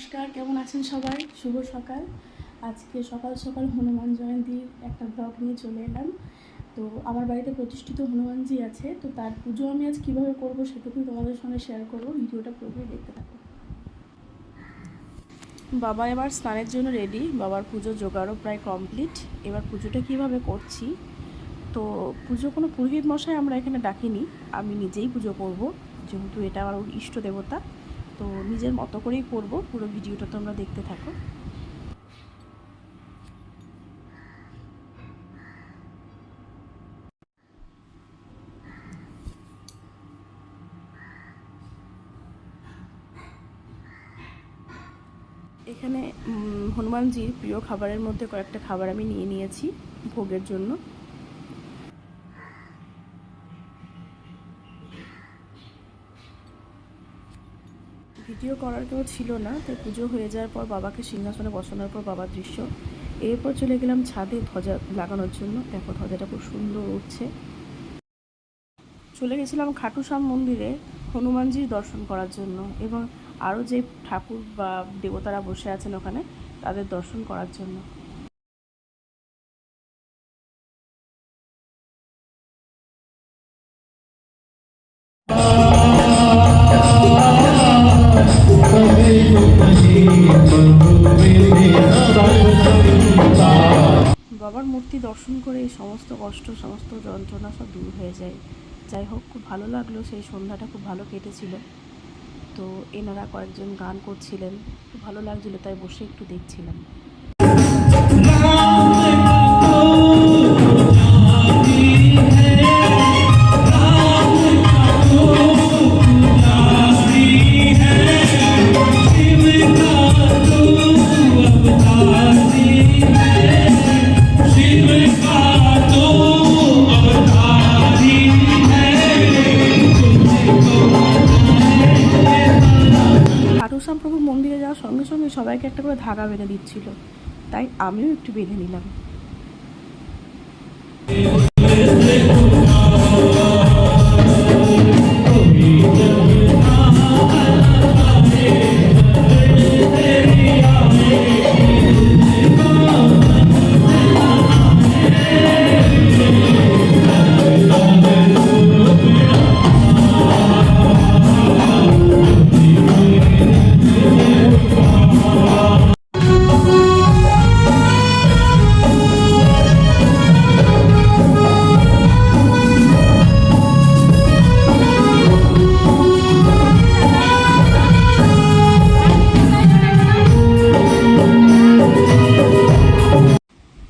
নমস্কার, কেমন আছেন সবাই? শুভ সকাল। আজকে সকাল সকাল হনুমান জয়ন্তীর একটা ব্লগ নিয়ে চলে এলাম। তো আমার বাড়িতে প্রতিষ্ঠিত হনুমানজি আছে, তো তার পুজো আমি আজ কীভাবে করবো সেটুকুই তোমাদের সঙ্গে শেয়ার করবো। ভিডিওটা পুরোপুরি দেখতে থাকো। বাবা এবার স্নানের জন্য রেডি, বাবার পুজো জোগাড়ও প্রায় কমপ্লিট। এবার পুজোটা কীভাবে করছি, তো পুজো কোনো পুরোহিত মশাই আমরা এখানে ডাকিনি, আমি নিজেই পুজো করব, যেহেতু এটা আমার ইষ্ট দেবতা। তো নিজের মতো করেই করব। পুরো ভিডিওটা তোমরা দেখতে থাকো। এখানে হনুমানজির প্রিয় খাবারের মধ্যে কয়েকটা খাবার আমি নিয়ে নিয়েছি ভোগের জন্য। ভিডিও করার কেউ ছিল না, তাই পুজো হয়ে যাওয়ার পর বাবাকে সিংহাসনে বসানোর পর বাবার দৃশ্য, এরপর চলে গেলাম ছাদে ধ্বজা লাগানোর জন্য। দেখো ধ্বজাটা খুব সুন্দর উঠছে। চলে গেছিলাম খাটু শ্যাম মন্দিরে হনুমানজির দর্শন করার জন্য, এবং আরও যে ঠাকুর বা দেবতারা বসে আছেন ওখানে তাদের দর্শন করার জন্য। বাবার মূর্তি দর্শন করে এই সমস্ত কষ্ট, সমস্ত যন্ত্রণা সব দূর হয়ে যায়। যাই হোক, খুব ভালো লাগলো, সেই সন্ধ্যাটা খুব ভালো কেটেছিল। তো এনারা কয়েকজন গান করছিলেন, খুব ভালো লাগছিলো, তাই বসে একটু দেখছিলাম। খাটুশ্যাম প্রভুর মন্দিরে যাওয়ার সঙ্গে সঙ্গে সবাইকে একটা করে ধাগা বেঁধে দিচ্ছিল, তাই আমিও একটু বেঁধে নিলাম।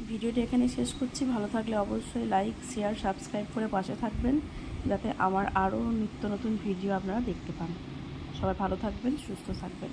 ভিডিওটি এখানে শেষ করছি। ভালো থাকলে অবশ্যই লাইক, শেয়ার, সাবস্ক্রাইব করে পাশে থাকবেন, যাতে আমার আরও নিত্য নতুন ভিডিও আপনারা দেখতে পান। সবাই ভালো থাকবেন, সুস্থ থাকবেন।